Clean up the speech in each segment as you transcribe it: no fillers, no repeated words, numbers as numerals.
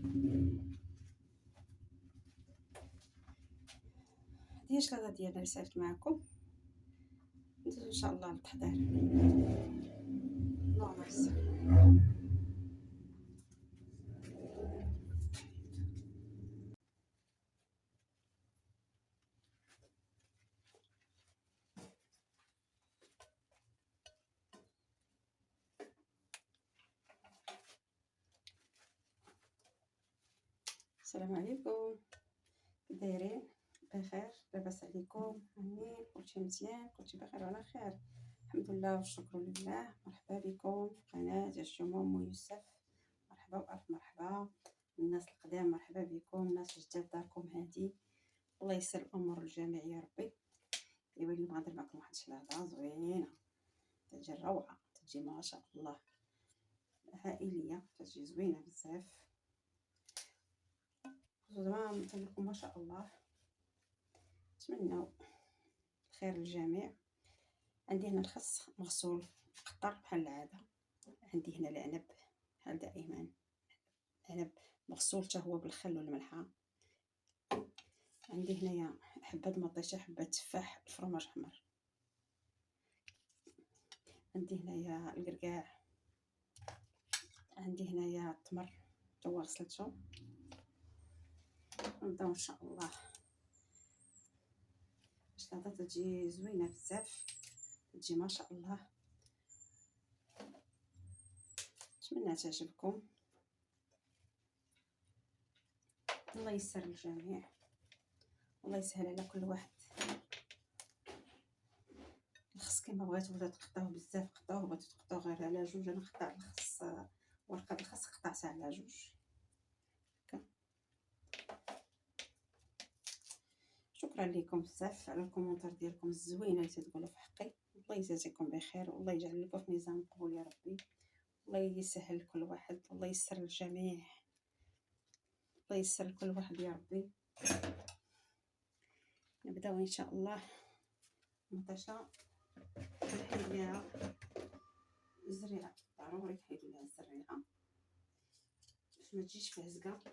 هذه هي الشلاضه ديالنا اللي سالت معكم. ندوزو ان شاء الله للتحضير. اللهم يسر. السلام عليكم، دايرين بخير؟ لاباس عليكم؟ امين، كلشي مزيان، كلشي بخير وعلى خير، الحمد لله والشكر لله. مرحبا بكم في قناه الشموم ويوسف. مرحبا والف مرحبا الناس القدام، مرحبا بكم الناس الجداد. داركم هادي، الله يسر الامور للجميع يا ربي. ايوا اليوم غندير معكم واحد الشلاضه زوينه، تجي روعه، تجي ما شاء الله عائليه، تجي زوينه بزاف. زعما نقول لكم ما شاء الله، نتمنوا الخير للجميع. عندي هنا الخس مغسول مقطر بحال العاده، عندي هنا العنب بحال دائما، عنب مغسول حتى هو بالخل والملحه. عندي هنايا حبه مطيشه، حبه تفاح، الفرماج احمر. عندي هنايا الكركاع، عندي هنايا التمر حتى هو غسلته. نبداو ان شاء الله. الشلاضه تجي زوينه بزاف، تجي ما شاء الله، نتمنى تعجبكم. الله يسر الجميع، الله يسهل على كل واحد. الخص كما بغيتو ولا تقطعوه بزاف قطعوه، بغيتو تقطعوه غير على جوج. انا قطعت الخص، ورقه الخص قطعتها على جوج. شكرا لكم بزاف على الكومونتير ديالكم الزوينه اللي تقولوا في حقي. الله يجازيكم بخير، والله يجعل لكم في ميزان القبول يا ربي. الله يسهل لكل واحد، الله يسر الجميع، الله يسر لكل واحد يا ربي. نبداو ان شاء الله. مطيشه نحيد ليها الزريعه، ضروري تحيدوا ليها الزريعه باش ما تجيش فيها زقه.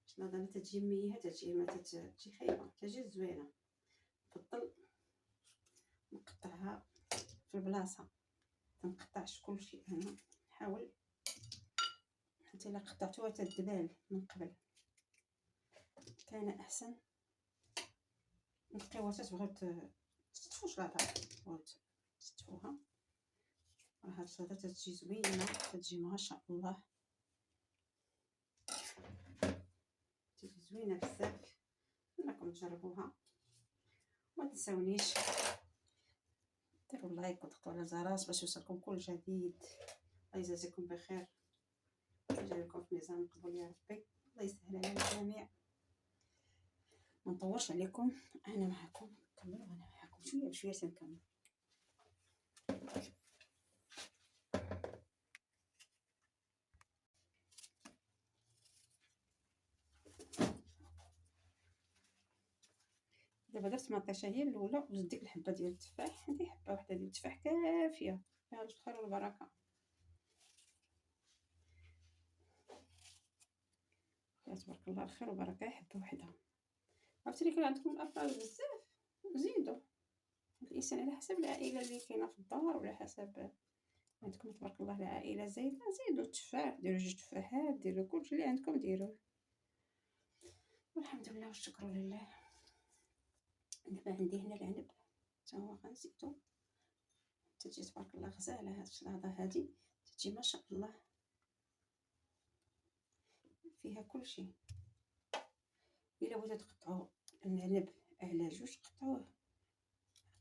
الشلاضه ما تجي ميهه، تجي ما تجي خايبه، تجي زوينه. نفضل نقطعها في البلاصه، تنقطعش كلشي هنا. نحاول حتى الا قطعتوها تدبال من قبل كان احسن. نقيوها تتبغيو تطفوا شلاضه، تبغيو تطفوها. راه هاد الشلاضه تجي زوينه، تجي ما شاء الله، تجي زوينه بزاف. انكم تجربوها. ما تنساونيش ديروا لايك وتضغطوا على الجرس باش يوصلكم كل جديد. الله يجازيكم بخير، يجعلكم في ميزان القبول يا ربي. الله يسهل على الجميع. ما نطولش عليكم، انا معكم كملوا، انا معكم شويه بشويه تنكمل. دابا درت مطيشه هي الاولى، وزدت ديك الحبه ديال التفاح. عندي حبه واحده ديال التفاح كافيه، فيها الخير والبركه. تبارك الله، الخير والبركه. حبه وحده. عرفتي كان عندكم الافراد بزاف زيدوا. الانسان على حسب العائله اللي كاينه في الدار، وعلى حسب عندكم تبارك الله العائله زايده، زيدوا التفاح، ديروا جوج تفاحات، ديروا كلشي اللي عندكم ديروه. والحمد لله والشكر لله. دابا عندي هنا العنب حتى هو غنزيدو. تجي تبارك الله غزاله هاد الشلاضه هادي، تجي ما شاء الله، فيها كلشي. الا بغيتو تقطعوا العنب على جوج قطعوه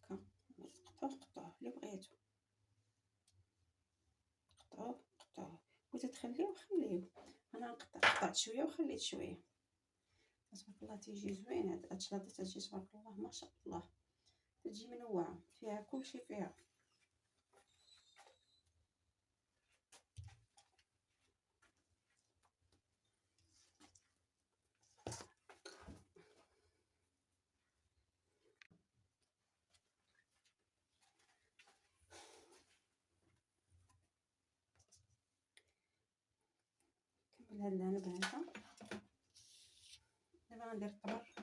هكا، قطعوه اللي بغيتو، قطعوه. بغيتو تخليوه خليوه. انا قطعت شويه وخليت شويه. تبارك الله تيجي زوين. هاد الشلاضه تجي تبارك الله ما شاء الله، تجي منوعه، فيها كلشي فيها. لهاد العنب هذا. دابا غندير التمر،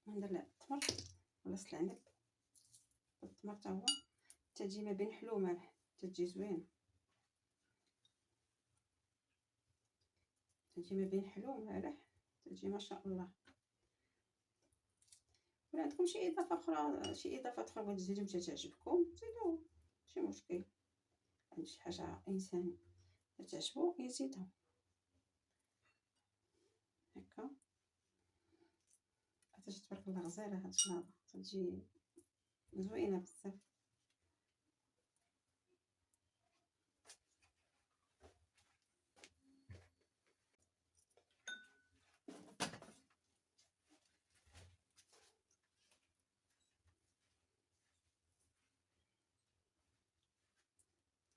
غندير التمر ولا العنب. التمر حتى هو تجي ما بين حلو ومالح، تجي زوينه، تجي ما بين حلو ومالح، تجي ما شاء الله. ولا عندكم شي اضافه اخرى، شي اضافات اخرى بغيتو تزيدو متى تعجبكم زيدو، ماشي مشكل. عندي شي حاجه انسان تعجبو يزيدها هكا. حتى تبارك الله غزاله هاد الشلاضه، تجي زوينه بزاف.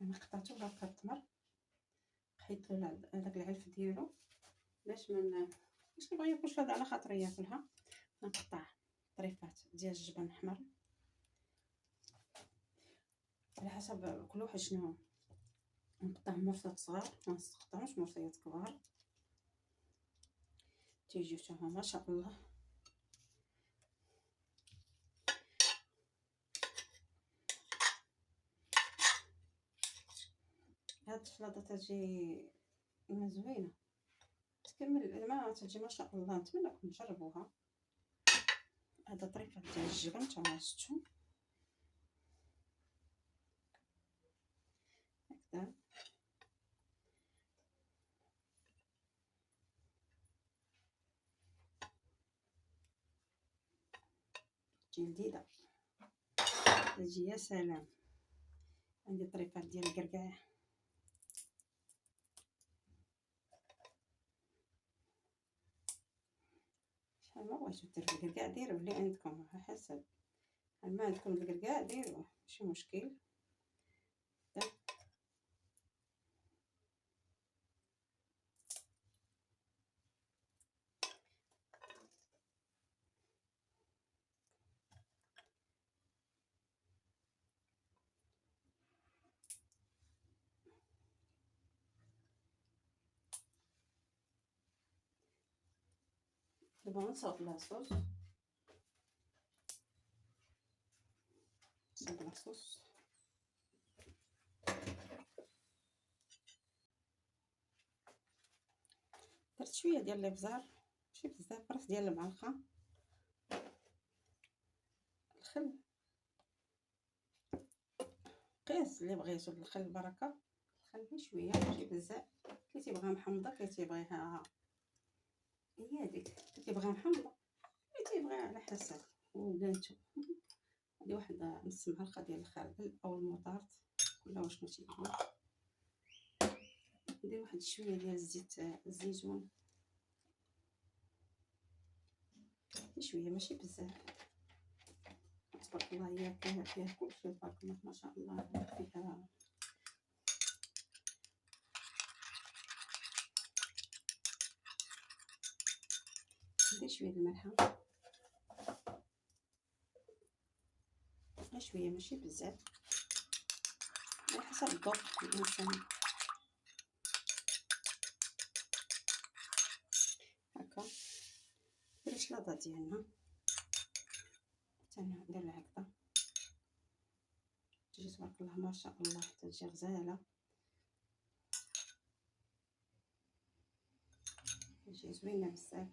انا قطعته هكا التمر، حيت له هذاك العلف ديالو باش من باش كيبغي ياكل شلاضه على خاطر ياكلها. نقطع طريفات ديال الجبن الاحمر على حسب كل واحد شنو. نقطع مرصات صغار، ما نقطعوش مرصيات كبار، تيجيو حتى هما ما شاء الله. هاد الشلاضه تجي زوينه، تكمل ما تجي ما شاء الله. نتمنىكم تجربوها. هذا طريفه ديال الجبن حتى هما شفتو هكذا. تجي لذيذه، تجي يا سلام. عندي طريفات ديال الكركاع، شحال ما بغيتو ديرو الكركاع ديروه اللي عندكم على حسب. ما عندكم الكركاع ديروه ماشي مشكل. دابا نصاوب لاصوص، نصاوب لاصوص. درت شويه ديال الابزار ماشي بزاف، راس ديال المعلقه. الخل قياس اللي بغيتو، الخل بركه. الخل شويه ماشي بزاف، كي تيبغيها محمضه كي تيبغيها هي هذيك، كي تيبغيها محمضه كي تيبغيها على حسب. وبناتو هادي واحد نص معلقه ديال الخردل او المطارد ولا واش ما تيقولوا. ندير واحد شويه ديال زيت الزيتون، شويه ماشي بزاف. تبارك الله هي فيها كلشي تبارك الله ما شاء الله. فيها ندير شويه الملحه، غير شويه ماشي بزاف على حسب الذوق الانسان. هكا ندير الشلاضه ديالنا حتى ندير هكذا. تجي تبارك الله ما شاء الله، تجي غزاله، تجي زوينه بزاف.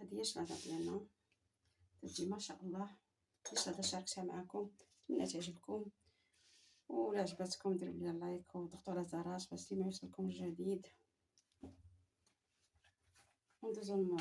هذه هي الشلاضه ديالنا، تجي ما شاء الله. الشلاضه شاركتها معكم، نتمنى تعجبكم. ولا عجبتكم ديروا لي لايك وضغطوا على الجرس باش ما يوصلكم الجديد. وندوزو